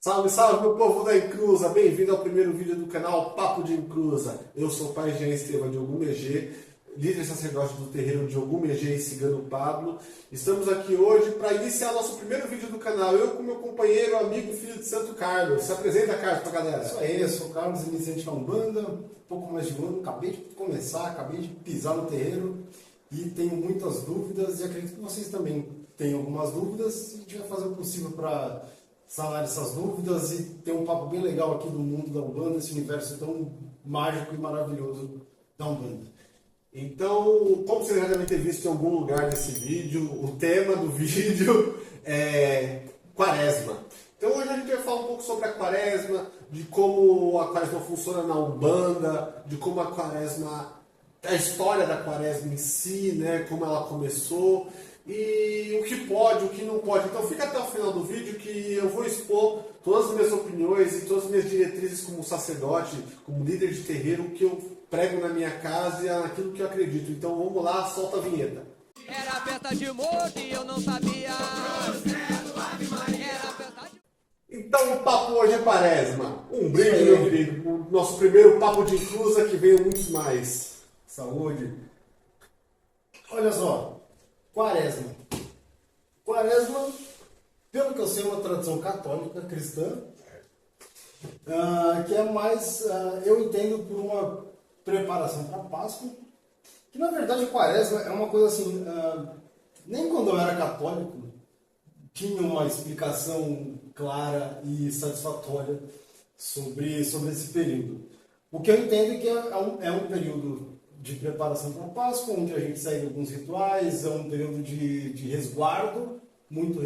Salve, salve, meu povo da Encruza! Bem-vindo ao primeiro vídeo do canal Papo de Encruza. Eu sou o pai Jean Estevam de Ogum Megê, líder sacerdote do terreiro de Ogum Megê e Cigano Pablo. Estamos aqui hoje para iniciar nosso primeiro vídeo do canal. Eu com meu companheiro, amigo, filho de Santo Carlos. Se apresenta, Carlos, pra galera. Isso aí, eu sou o Carlos, iniciante da Umbanda, um pouco mais de um ano, acabei de começar, acabei de pisar no terreiro e tenho muitas dúvidas e acredito que vocês também têm algumas dúvidas e a gente vai fazer o possível para sanar essas dúvidas e ter um papo bem legal aqui do mundo da Umbanda, esse universo tão mágico e maravilhoso da Umbanda. Então, como vocês já devem ter visto em algum lugar desse vídeo, o tema do vídeo é Quaresma. Então hoje a gente vai falar um pouco sobre a Quaresma, de como a Quaresma funciona na Umbanda, de como a Quaresma, a história da Quaresma em si, né, como ela começou, e o que pode, o que não pode. Então fica até o final do vídeo que eu vou expor todas as minhas opiniões e todas as minhas diretrizes como sacerdote, como líder de terreiro, o que eu prego na minha casa e naquilo que eu acredito. Então vamos lá, solta a vinheta. Era festa de morte e eu não sabia. Era festa de... Então o papo hoje é Quaresma. Um brinde, meu querido, o nosso primeiro papo de Encruza, que venham muitos mais. Saúde! Olha só, Quaresma. Quaresma, pelo que eu sei, é uma tradição católica, cristã, que é mais, eu entendo, por uma preparação para a Páscoa, que na verdade a Quaresma é uma coisa assim, nem quando eu era católico tinha uma explicação clara e satisfatória sobre esse período. O que eu entendo é que é um período de preparação para a Páscoa, onde a gente segue alguns rituais, é um período de resguardo, muito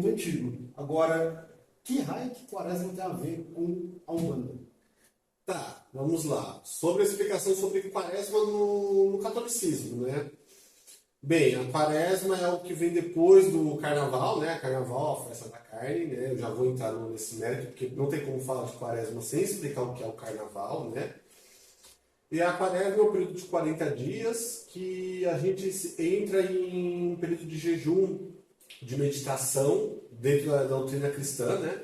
antigo. Agora, que raio que Quaresma tem a ver com a Umbanda? Tá, vamos lá. Sobre a explicação sobre Quaresma no catolicismo, né? Bem, a Quaresma é o que vem depois do Carnaval, né? Carnaval, a festa da carne, né? Eu já vou entrar nesse mérito, porque não tem como falar de Quaresma sem explicar o que é o Carnaval, né? E a Quaresma é um período de 40 dias que a gente entra em um período de jejum, de meditação, dentro da doutrina cristã, né?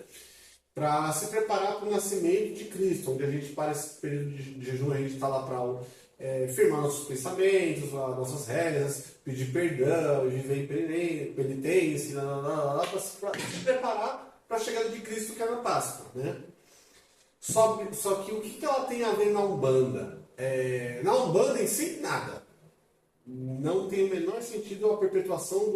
Para se preparar para o nascimento de Cristo, onde a gente, para esse período de jejum, a gente está lá para firmar nossos pensamentos, nossas rezas, pedir perdão, viver em penitência, para se preparar para a chegada de Cristo, que é na Páscoa, né? Só que o que ela tem a ver na Umbanda? Na Umbanda em si, nada. Não tem o menor sentido a perpetuação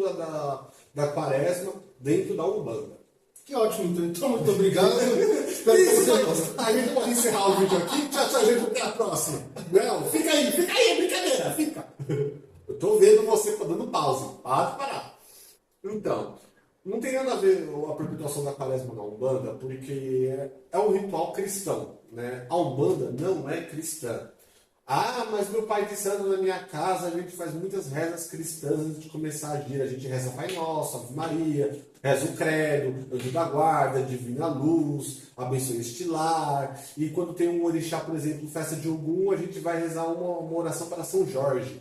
da Quaresma dentro da Umbanda. Que ótimo, então muito obrigado. Espero que você goste. A gente pode encerrar o vídeo aqui. Tchau, tchau, gente. Até a próxima. Não, fica aí, brincadeira, fica. Eu tô vendo você dando pause. Para de parar. Então, não tem nada a ver a perpetuação da Quaresma na Umbanda, porque é um ritual cristão, né? A Umbanda não é cristã. Ah, mas meu pai de santo na minha casa, a gente faz muitas rezas cristãs antes de começar a agir. A gente reza Pai Nosso, Ave Maria, reza o Credo, Anjo da Guarda, Divina Luz, abençoe este lar. E quando tem um orixá, por exemplo, festa de Ogum, a gente vai rezar uma oração para São Jorge.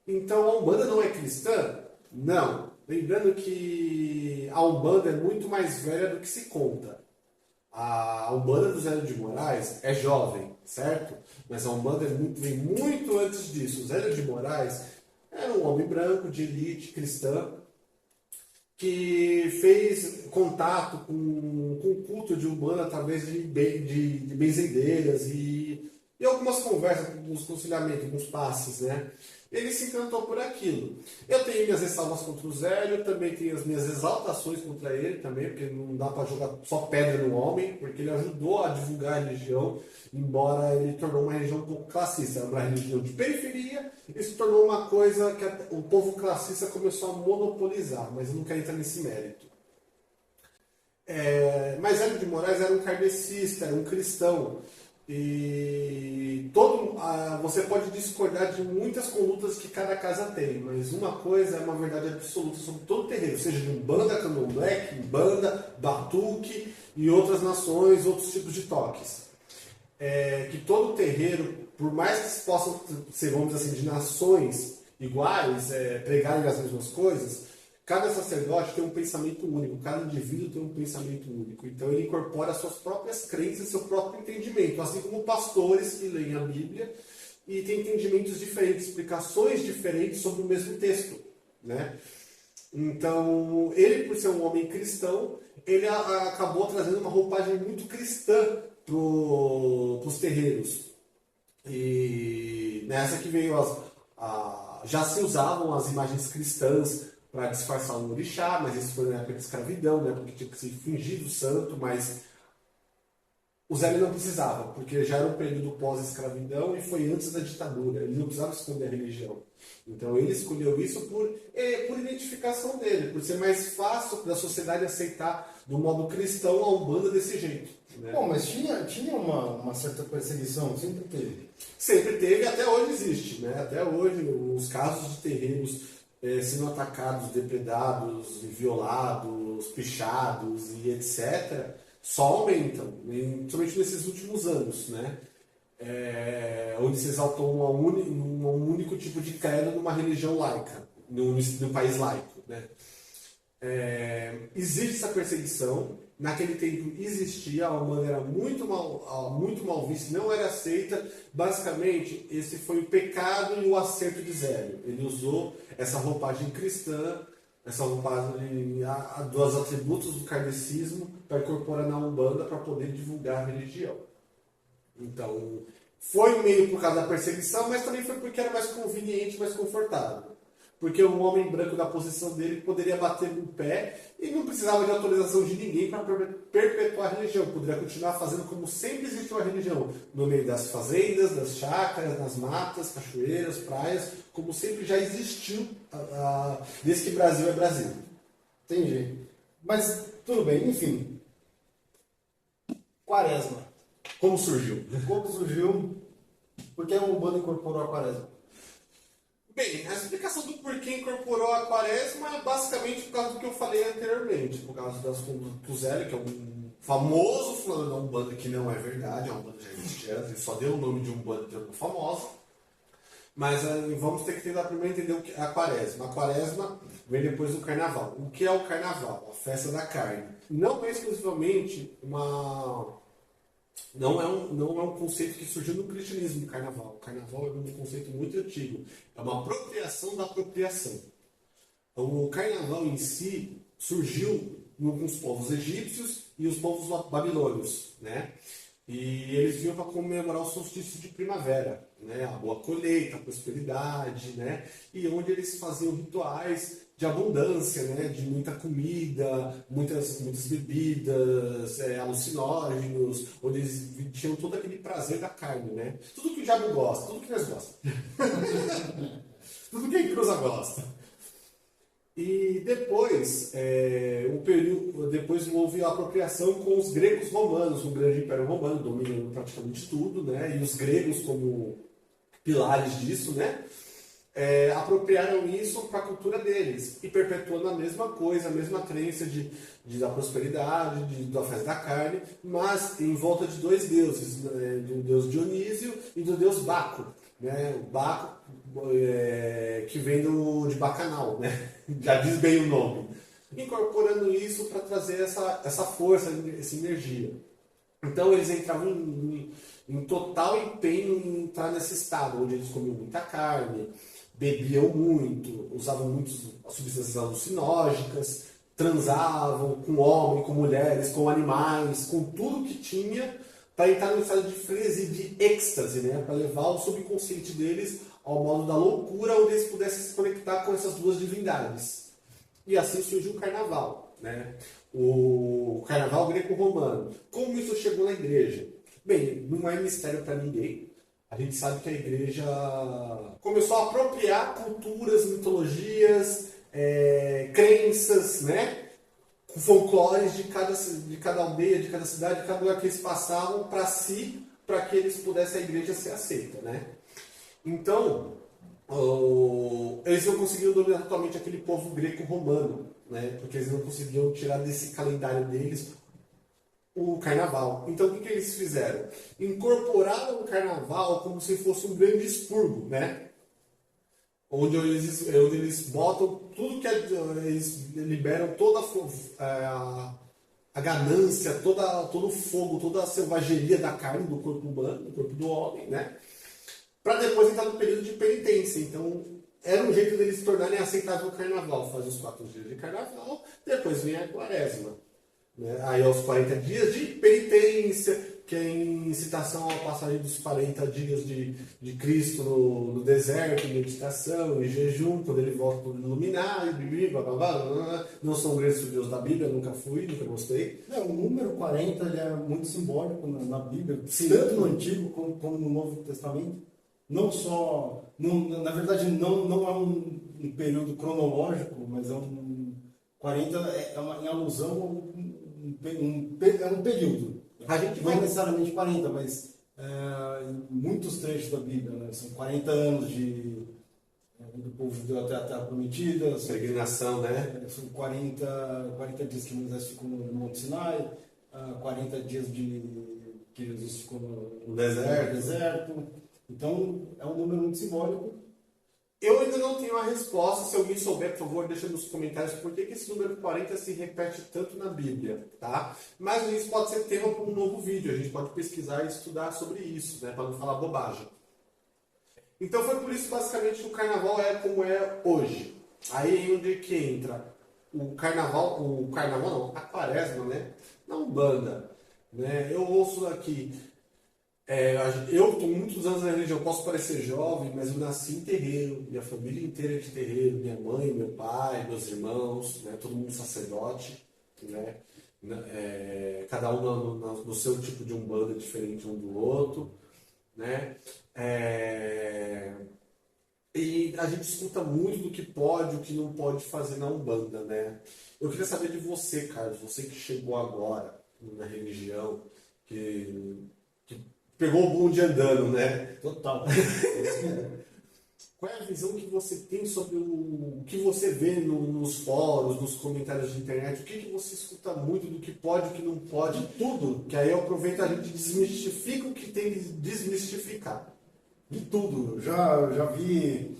Então a Umbanda não é cristã? Não. Lembrando que a Umbanda é muito mais velha do que se conta. A Umbanda do Zélio de Moraes é jovem, certo? Mas a Umbanda vem muito antes disso. O Zélio de Moraes era um homem branco, de elite cristã, que fez contato com o culto de Umbanda através de benzedeiras e algumas conversas, alguns conciliamentos, alguns passes, né? Ele se encantou por aquilo. Eu tenho minhas ressalvas contra o Zélio, também tenho as minhas exaltações contra ele também, porque não dá para jogar só pedra no homem, porque ele ajudou a divulgar a religião, embora ele tornou uma religião um pouco classista. Era uma religião de periferia e se tornou uma coisa que o povo classista começou a monopolizar, mas eu não quero entrar nesse mérito. Mas Zélio de Moraes era um kardecista, era um cristão. E você pode discordar de muitas condutas que cada casa tem, mas uma coisa é uma verdade absoluta sobre todo o terreiro, seja de Umbanda, Candomblé, Kimbanda, Batuque e outras nações, outros tipos de toques. Que todo terreiro, por mais que possam ser, vamos dizer assim, de nações iguais, pregarem as mesmas coisas, cada sacerdote tem um pensamento único, cada indivíduo tem um pensamento único. Então ele incorpora suas próprias crenças, seu próprio entendimento, assim como pastores que leem a Bíblia e têm entendimentos diferentes, explicações diferentes sobre o mesmo texto, né? Então, ele, por ser um homem cristão, ele acabou trazendo uma roupagem muito cristã para os terreiros. E nessa que veio já se usavam as imagens cristãs para disfarçar o orixá, mas isso foi na época de escravidão, né? Porque tinha que se fingir do santo, mas o Zé não precisava, porque já era um período pós-escravidão e foi antes da ditadura. Ele não precisava esconder a religião. Então ele escolheu isso por identificação dele, por ser mais fácil da sociedade aceitar do modo cristão a Umbanda desse jeito. Né? Bom, mas tinha uma certa perseguição, sempre teve. Sempre teve e até hoje existe. Né? Até hoje, os casos de terreiros sendo atacados, depredados, violados, pichados e etc., só aumentam, principalmente nesses últimos anos, né? Onde se exaltou um único tipo de credo numa religião laica, num país laico. Né? Existe essa perseguição, naquele tempo existia, a Umbanda era muito mal vista, não era aceita. Basicamente, esse foi o pecado e o acerto de Zélio. Ele usou essa roupagem cristã, essa roupagem dos atributos do kardecismo para incorporar na Umbanda para poder divulgar a religião. Então, foi meio por causa da perseguição, mas também foi porque era mais conveniente, mais confortável. Porque um homem branco da posição dele poderia bater no pé e não precisava de autorização de ninguém para perpetuar a religião. Poderia continuar fazendo como sempre existiu a religião, no meio das fazendas, das chácaras, nas matas, cachoeiras, praias, como sempre já existiu desde que Brasil é Brasil. Entendi. Mas tudo bem, enfim. Quaresma. Como surgiu? Como surgiu? Por que a Umbanda incorporou a Quaresma? Bem, a explicação do porquê incorporou a Quaresma é basicamente por causa do que eu falei anteriormente, por causa do Zélio, que é um famoso fulano da Umbanda, que não é verdade, a Umbanda já existia antes, ele só deu o nome de Umbanda de uma famosa. Mas vamos ter que tentar primeiro entender o que é a Quaresma. A Quaresma vem depois do Carnaval. O que é o Carnaval? A festa da carne. Não é exclusivamente Não é um conceito que surgiu no cristianismo, o carnaval. O carnaval é um conceito muito antigo. É uma apropriação da apropriação. Então, o carnaval em si surgiu com os povos egípcios e os povos babilônios, né? E eles vinham para comemorar o solstício de primavera, né? A boa colheita, a prosperidade, né? E onde eles faziam rituais de abundância, né? De muita comida, muitas bebidas, alucinógenos, onde eles tinham todo aquele prazer da carne, né? Tudo que o diabo gosta, tudo que nós gostamos. Tudo que a Incruza gosta. E depois, depois houve a apropriação com os gregos romanos, o grande império romano, dominando praticamente tudo, né? E os gregos como pilares disso, né? Apropriaram isso para a cultura deles e perpetuando a mesma coisa, a mesma crença da prosperidade, da festa da carne, mas em volta de dois deuses, do deus Dionísio e do deus Baco, né? O Baco, que vem de Bacanal, né? Já diz bem o nome, incorporando isso para trazer essa força, essa energia. Então eles entravam em total empenho em entrar nesse estado, onde eles comiam muita carne, bebiam muito, usavam muitas substâncias alucinógenas, transavam com homens, com mulheres, com animais, com tudo que tinha, para entrar no estado de frenesi, de êxtase, né? Para levar o subconsciente deles ao modo da loucura, onde eles pudessem se conectar com essas duas divindades. E assim surgiu o carnaval, né? O carnaval greco-romano. Como isso chegou na igreja? Bem, não é mistério para ninguém. A gente sabe que a igreja começou a apropriar culturas, mitologias, crenças, né? Folclores de cada aldeia, de cada cidade, de cada lugar que eles passavam para si, para que eles pudessem a igreja ser aceita, né? Então, eles não conseguiam dominar totalmente aquele povo greco-romano, né? Porque eles não conseguiam tirar desse calendário deles o carnaval. Então, o que eles fizeram? Incorporaram o carnaval como se fosse um grande expurgo, né? onde eles botam tudo que eles liberam toda a ganância, todo o fogo, toda a selvageria da carne do corpo humano, do corpo do homem, né? Para depois entrar no período de penitência. Então, era um jeito deles se tornarem aceitável o carnaval. Faz os 4 dias de carnaval, depois vem a quaresma. Né? Aí aos 40 dias de penitência, que é em citação à passagem dos 40 dias de Cristo no deserto, em meditação, em jejum, quando ele volta para iluminar, e blá, blá, blá, blá. Não sou um grande estudioso da Bíblia, nunca fui, nunca gostei. O número 40 ele é muito simbólico na Bíblia, Sim. tanto no Antigo como no Novo Testamento. Não só, na verdade, não é um período cronológico, mas 40 em alusão a um período. A gente Não vai... necessariamente 40, mas em muitos trechos da Bíblia, né? São 40 anos do povo deu até a Terra Prometida. Peregrinação, né? São 40 dias que Moisés ficou no Monte Sinai, 40 dias que Jesus ficou no deserto. Então, é um número muito simbólico. Eu ainda não tenho a resposta. Se alguém souber, por favor, deixa nos comentários por que esse número 40 se repete tanto na Bíblia, tá? Mas isso pode ser tema para um novo vídeo. A gente pode pesquisar e estudar sobre isso, né? Para não falar bobagem. Então foi por isso, basicamente, que o carnaval é como é hoje. Aí é onde que entra o carnaval não, a quaresma, né? Na Umbanda, né? Eu ouço aqui... eu estou muitos anos na religião, posso parecer jovem, mas eu nasci em terreiro, minha família inteira é de terreiro, minha mãe, meu pai, meus irmãos, né, todo mundo sacerdote, né, cada um no seu tipo de umbanda diferente um do outro, né, e a gente escuta muito do que pode e o que não pode fazer na Umbanda, né. Eu queria saber de você, Carlos, você que chegou agora na religião, que pegou o bonde andando, né? Total. Qual é a visão que você tem sobre o que você vê nos fóruns, nos comentários de internet? O que você escuta muito do que pode e o que não pode? Tudo. Que aí eu aproveito, a gente desmistifica o que tem que desmistificar. De tudo. Eu já vi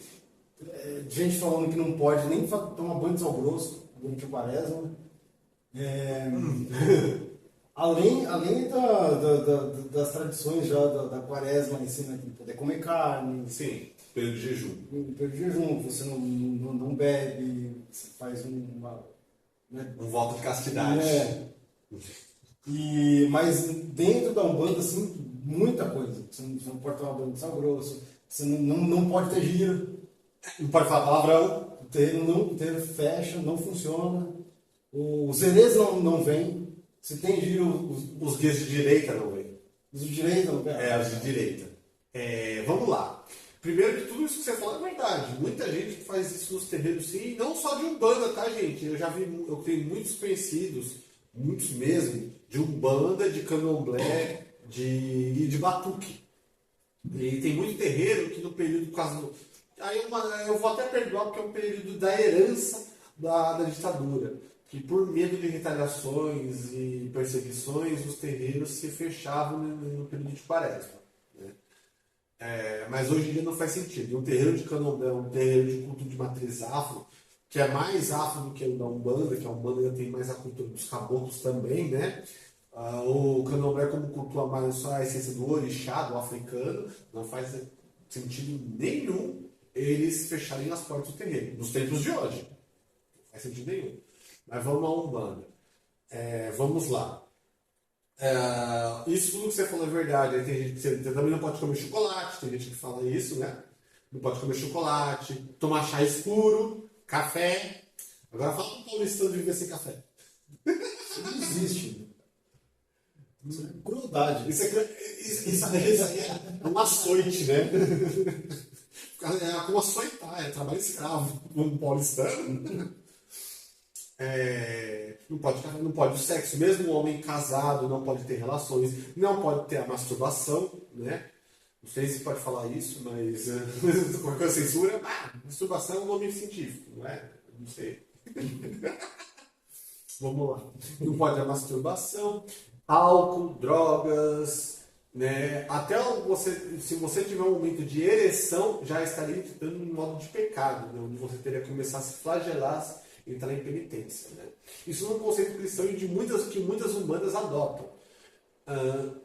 gente falando que não pode nem tomar banho de sal grosso durante o quaresma. Além das tradições já da quaresma, ensina que poder comer carne. Sim, período de jejum. Período de jejum, você não bebe, você faz né? Um voto de castidade. Mas dentro da Umbanda, assim, muita coisa. Você não pode tomar banho de sal grosso, você não pode ter giro. Não pode falar palavrão. O terreiro fecha, não funciona. Os herês não vêm. Se tem giro, Os guias de direita não vêm. os de direita não vêm. Os de direita. Vamos lá. Primeiro que tudo isso que você fala é verdade. Muita gente faz isso nos terreiros, sim, e não só de Umbanda, tá, gente? Eu tenho muitos conhecidos, muitos mesmo, de Umbanda, de Candomblé, de Batuque. E tem muito terreiro que no período, aí eu vou até perdoar porque é um período da herança da ditadura. Que por medo de retaliações e perseguições, os terreiros se fechavam no período de quaresma. Né? Mas hoje em dia não faz sentido. E um terreiro de Candomblé, um terreiro de culto de matriz afro, que é mais afro do que o da Umbanda, que a Umbanda ainda tem mais a cultura dos caboclos também, né? O Candomblé, como cultua mais só a essência do orixá, do africano, não faz sentido nenhum eles fecharem as portas do terreiro, nos tempos de hoje. Não faz sentido nenhum. Mas vamos à Umbanda. Vamos lá. Isso tudo que você falou é verdade. Aí tem gente que você também não pode comer chocolate, tem gente que fala isso, né? Não pode comer chocolate, tomar chá escuro, café. Agora fala para o paulistano de viver sem café. Isso não existe. Isso é crueldade. Isso aí é um açoite, né? É como açoitar, é trabalho escravo no paulistano. Não pode o sexo, mesmo o homem casado não pode ter relações, não pode ter a masturbação, né? Não sei se pode falar isso, mas qualquer coisa censura, masturbação é um nome científico, não é? Não sei. Vamos lá. Não pode a masturbação, álcool, drogas, né? Até você, se você tiver um momento de ereção, já estaria entrando em modo de pecado, né? Onde você teria que começar a se flagelar, entrar em penitência, né? Isso é um conceito cristão e que muitas umbandas adotam.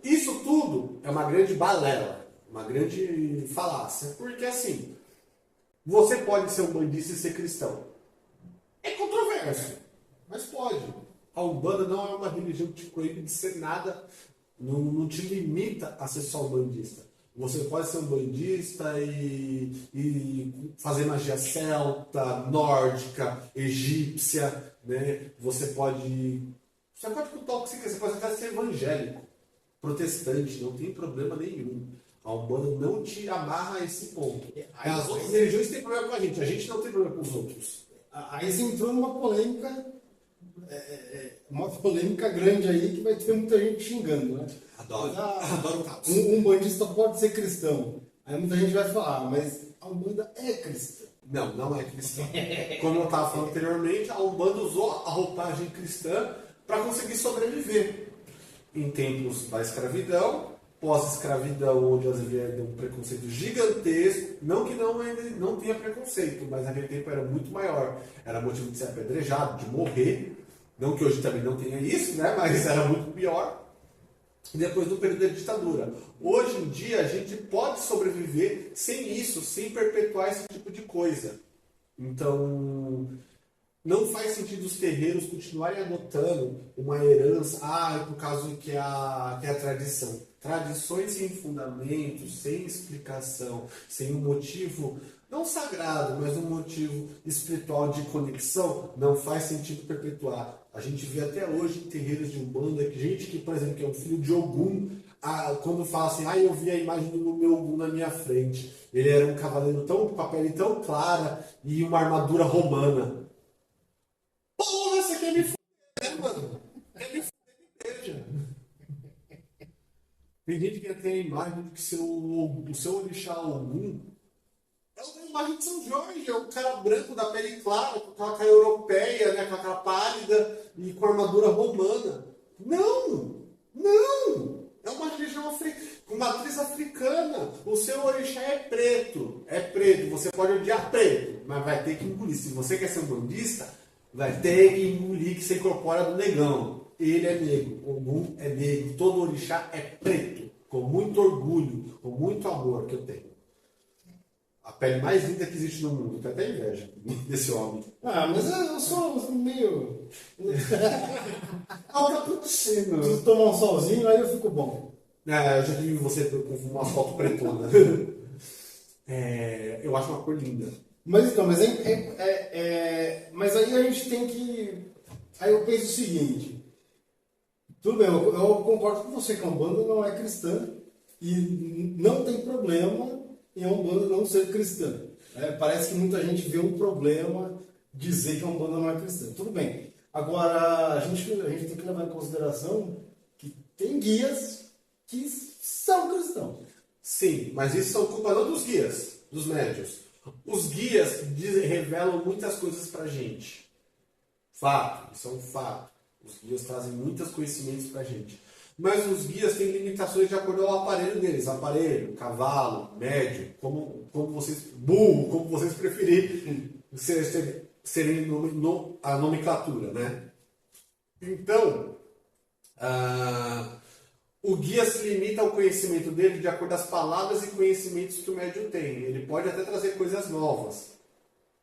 Isso tudo é uma grande balela, uma grande falácia, porque assim, você pode ser umbandista e ser cristão. É controverso, mas pode. A Umbanda não é uma religião que te proíbe de ser nada, não te limita a ser só umbandista. Você pode ser umbandista e fazer magia celta, nórdica, egípcia, né? Você pode cultuar o que você quiser, você pode até ser evangélico, protestante, não tem problema nenhum. A Umbanda não te amarra a esse ponto. As outras religiões têm problema com a gente não tem problema com os outros. Aí você entrou numa polêmica, uma polêmica grande aí que vai ter muita gente xingando, né? Adoro o caos. Um umbandista pode ser cristão. Aí muita gente vai falar, mas a Umbanda é cristã. Não é cristã. Como eu estava falando anteriormente, a Umbanda usou a roupagem cristã para conseguir sobreviver em tempos da escravidão, pós-escravidão, onde havia um preconceito gigantesco. Não que não tenha preconceito, mas naquele tempo era muito maior. Era motivo de ser apedrejado, de morrer. Não que hoje também não tenha isso, né? Mas era muito pior. Depois do período da ditadura. Hoje em dia a gente pode sobreviver sem isso, sem perpetuar esse tipo de coisa. Então, não faz sentido os terreiros continuarem adotando uma herança, por causa que é a tradição. Tradições sem fundamento, sem explicação, sem um motivo, não sagrado, mas um motivo espiritual de conexão, não faz sentido perpetuar. A gente vê até hoje em terreiros de Umbanda, que gente que, por exemplo, que é um filho de Ogum, quando fala assim, eu vi a imagem do meu Ogum na minha frente. Ele era um cavaleiro com a pele tão clara e uma armadura romana. Porra, você quer me fuder, né, mano? Quer me fuder de igreja. Tem gente que tem a imagem de que o seu orixá Ogum é uma imagem de São Jorge, é um cara branco da pele clara, com aquela cara europeia, né, com aquela pálida e com armadura romana. Não! É uma religião com matriz africana. O seu orixá é preto. É preto. Você pode odiar preto, mas vai ter que engolir. Se você quer ser um bandista, vai ter que engolir que você incorpora do negão. Ele é negro. O Ogum é negro. Todo orixá é preto. Com muito orgulho, com muito amor que eu tenho. A pele mais linda que existe no mundo. Tenho até inveja desse homem. Mas eu sou meio... Cappuccino. Preciso tomar um solzinho, aí eu fico bom. Eu já vi você com uma foto pretona. Eu acho uma cor linda. Mas então, mas aí a gente tem que... Aí eu penso o seguinte. Tudo bem, eu concordo com você que a Umbanda não é cristã. E não tem problema em a Umbanda não ser cristã. Parece que muita gente vê um problema dizer que a Umbanda não é cristã. Tudo bem. Agora, a gente tem que levar em consideração que tem guias que são cristãos. Sim, mas isso são culpa não dos guias, dos médios. Os guias revelam muitas coisas pra gente. Fato, isso é um fato. Os guias trazem muitos conhecimentos pra gente. Mas os guias têm limitações de acordo ao aparelho deles. Aparelho, cavalo, médio, como vocês... burro, como vocês preferirem serem a nomenclatura, né? Então, o guia se limita ao conhecimento dele de acordo com as palavras e conhecimentos que o médium tem. Ele pode até trazer coisas novas,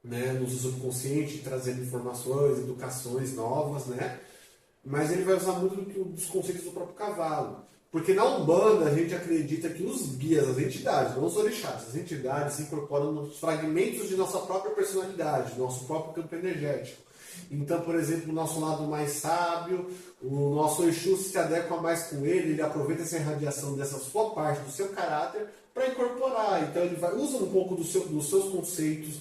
né? No subconsciente, trazendo informações, educações novas, né? Mas ele vai usar muito dos conceitos do próprio cavalo. Porque na Umbanda a gente acredita que os guias, as entidades, não os orixás, as entidades se incorporam nos fragmentos de nossa própria personalidade, nosso próprio campo energético. Então, por exemplo, o nosso lado mais sábio, o nosso Exu se adequa mais com ele aproveita essa irradiação dessa sua parte, do seu caráter, para incorporar. Então ele usa um pouco dos seus conceitos,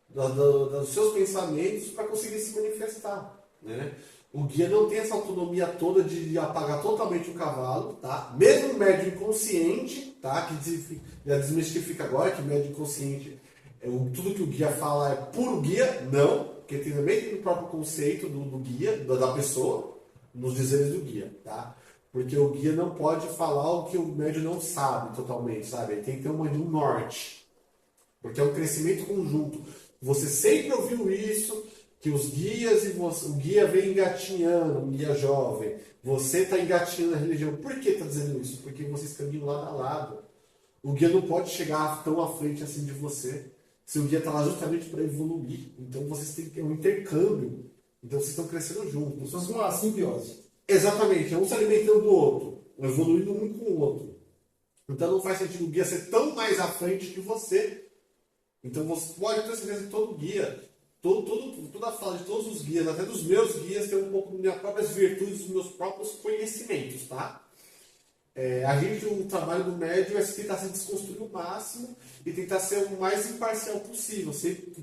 dos seus pensamentos para conseguir se manifestar, né? O guia não tem essa autonomia toda de apagar totalmente o cavalo, tá? Mesmo o médium inconsciente, tá? Que já desmistifica agora que o médium inconsciente, tudo que o guia fala é puro guia, não, porque também tem o próprio conceito do guia, da pessoa, nos dizeres do guia, tá? Porque o guia não pode falar o que o médio não sabe totalmente, sabe? Ele tem que ter um norte. Porque é um crescimento conjunto. Você sempre ouviu isso, que os guias e você, o guia vem engatinhando, um guia jovem. Você está engatinhando a religião. Por que está dizendo isso? Porque vocês caminham lado a lado. O guia não pode chegar tão à frente assim de você. Se o guia está lá justamente para evoluir. Então vocês têm que ter um intercâmbio. Então vocês estão crescendo juntos. Como se fosse uma simbiose. Exatamente, é um se alimentando do outro, evoluindo um com o outro. Então não faz sentido o guia ser tão mais à frente que você. Então você pode ter certeza que todo guia, toda a fala de todos os guias, até dos meus guias, tem um pouco das minhas próprias virtudes, dos meus próprios conhecimentos, tá? O trabalho do médium é tentar se desconstruir o máximo e tentar ser o mais imparcial possível, ser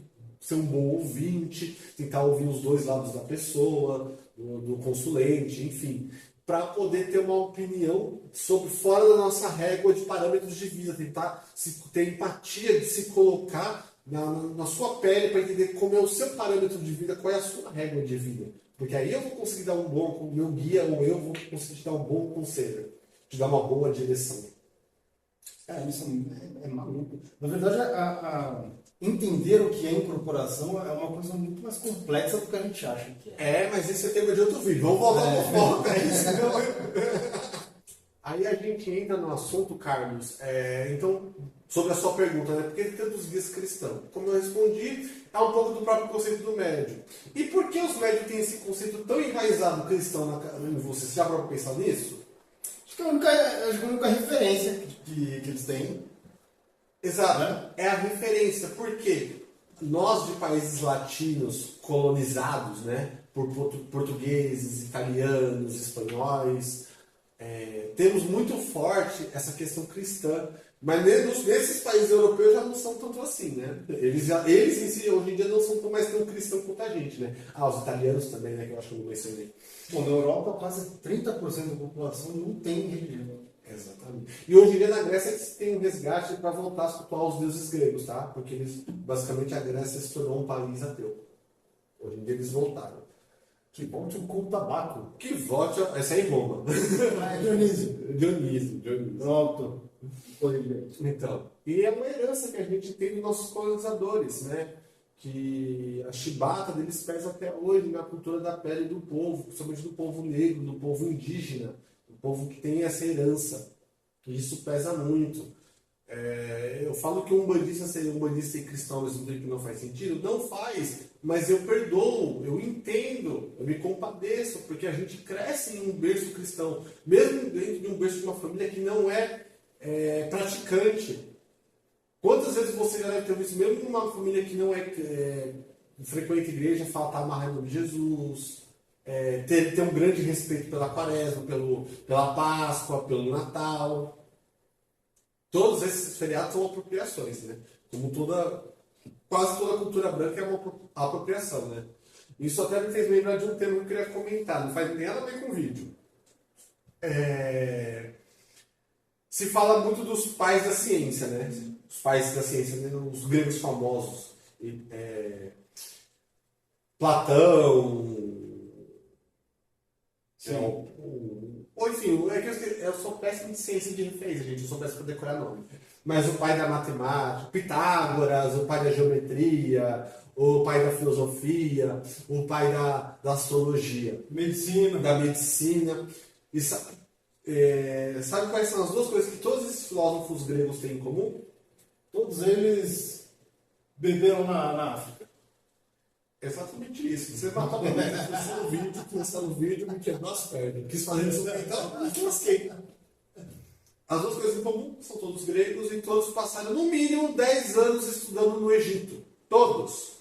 um bom ouvinte, tentar ouvir os dois lados da pessoa, do consulente, enfim, para poder ter uma opinião sobre fora da nossa régua de parâmetros de vida, tentar ter empatia de se colocar na sua pele para entender como é o seu parâmetro de vida, qual é a sua régua de vida. Porque aí eu vou conseguir dar um bom meu guia ou eu vou conseguir te dar um bom conselho, te dar uma boa direção. Isso é maluco. Na verdade, entender o que é incorporação é uma coisa muito mais complexa do que a gente acha que é. Mas esse é tema de outro vídeo. Vamos voltar ao foco, é isso. Aí a gente entra no assunto, Carlos. Então, sobre a sua pergunta, né? Por que tantos guias cristãos? Como eu respondi, é um pouco do próprio conceito do médium. E por que os médios têm esse conceito tão enraizado cristão em você? Você já parou para pensar nisso? Acho que a única referência que eles têm. Exato, né? É a referência, porque nós de países latinos colonizados, né, por portugueses, italianos, espanhóis, temos muito forte essa questão cristã, mas nesses países europeus já não são tanto assim, né? Eles em si hoje em dia não são mais tão cristãos quanto a gente, né? Os italianos também, né, que eu acho que eu não mencionei. Bom, na Europa quase 30% da população não tem religião. Exatamente. E hoje em dia na Grécia eles têm um resgate para voltar a cultuar os deuses gregos, tá? Porque basicamente a Grécia se tornou um país ateu. Hoje em dia eles voltaram. Que volte o culto tabaco. Que volte. Essa é em Roma. Dionísio. Dionísio. Pronto. Então, e é uma herança que a gente tem dos nossos colonizadores, né? Que a chibata deles pesa até hoje na cultura da pele do povo, principalmente do povo negro, do povo indígena, do povo que tem essa herança. E isso pesa muito. Eu falo que um umbandista seria umbandista e cristão ao mesmo tempo que não faz sentido? Não faz, mas eu perdoo, eu entendo, eu me compadeço, porque a gente cresce em um berço cristão, mesmo dentro de um berço de uma família que não é praticante. Quantas vezes você já deve ter visto, mesmo numa família que não frequenta a igreja, falar tá amarrado em nome de Jesus, ter um grande respeito pela quaresma, pela Páscoa, pelo Natal. Todos esses feriados são apropriações, né? Como quase toda cultura branca é uma apropriação, né? Isso até me fez lembrar de um tema que eu queria comentar, não faz nem nada a ver com o vídeo. Se fala muito dos pais da ciência, né? Os pais da ciência, né? Os gregos famosos. Platão. Ou enfim, eu sou péssimo de ciência de referência, gente. Eu sou péssimo para decorar nome. Mas o pai da matemática, Pitágoras, o pai da geometria, o pai da filosofia, o pai da astrologia. Da medicina. E sabe quais são as duas coisas que todos esses filósofos gregos têm em comum? Todos eles beberam na África. Exatamente isso. Você vai começar no vídeo, me quebrou as pernas. Quis fazer isso então, me lasquei. As duas coisas em comum são todos gregos e todos passaram no mínimo 10 anos estudando no Egito. Todos.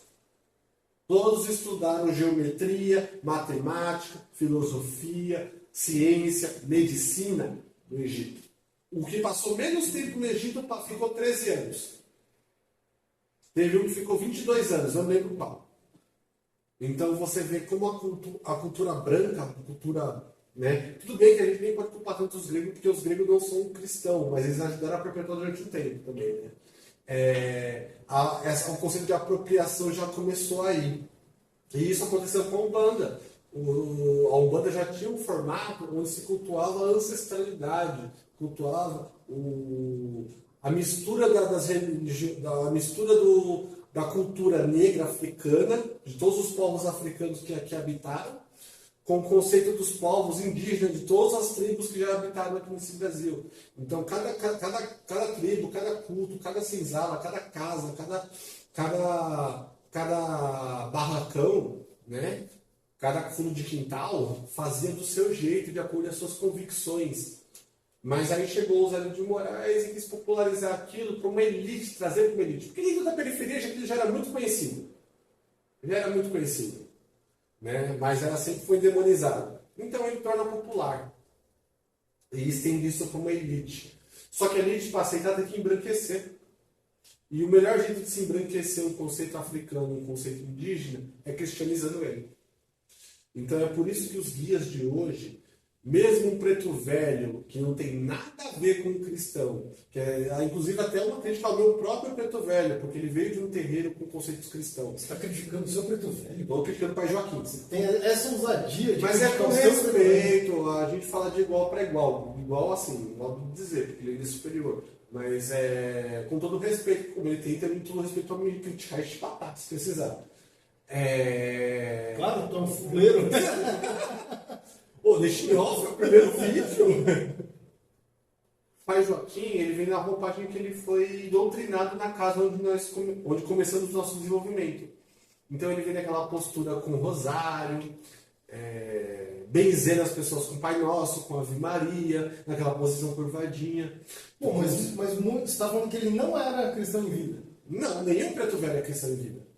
Todos estudaram geometria, matemática, filosofia, ciência, medicina no Egito. O que passou menos tempo no Egito ficou 13 anos. Teve um que ficou 22 anos, não lembro qual. Então você vê como a cultura branca, a cultura... Né? Tudo bem que a gente nem pode culpar tanto os gregos, porque os gregos não são cristãos, mas eles ajudaram a perpetuar durante um tempo também. Né? O conceito de apropriação já começou aí. E isso aconteceu com a Umbanda. A Umbanda já tinha um formato onde se cultuava a ancestralidade, cultuava a mistura da cultura negra africana, de todos os povos africanos que aqui habitaram, com o conceito dos povos indígenas, de todas as tribos que já habitaram aqui nesse Brasil. Então, cada tribo, cada culto, cada senzala, cada casa, cada barracão, né? Cada fundo de quintal fazia do seu jeito, de acordo com as suas convicções. Mas aí chegou o Zé de Moraes e quis popularizar aquilo para uma elite, trazer para uma elite. Porque dentro da periferia aquilo já era muito conhecido. Já era muito conhecido. Né? Mas ela sempre foi demonizada. Então ele torna popular. E estende isso para uma elite. Só que a elite, para aceitar, tem que embranquecer. E o melhor jeito de se embranquecer um conceito africano, um conceito indígena, é cristianizando ele. Então é por isso que os guias de hoje, mesmo um preto velho, que não tem nada a ver com um cristão, que é inclusive até uma crítica ao meu próprio preto velho, porque ele veio de um terreiro com conceitos cristãos. Você está criticando o seu preto velho? Estou criticando o pai Joaquim. Tem essa ousadia de Mas é criticar com o seu preto velho. respeito, a gente fala de igual para igual. Igual assim, modo de dizer, porque ele é superior. Mas é com todo respeito, como ele tem também todo respeito para me criticar e chipatar, se precisar. Claro, tu é um fuleiro. Pô, deixa em off, é o primeiro vídeo. O pai Joaquim, ele vem na roupagem que ele foi doutrinado na casa onde começamos o nosso desenvolvimento. Então ele vem naquela postura com rosário, benzendo as pessoas com o Pai Nosso, com a Ave Maria, naquela posição curvadinha. Bom, mas muitos estavam falando que ele não era cristão em vida. Não, nenhum preto velho é cristão em vida.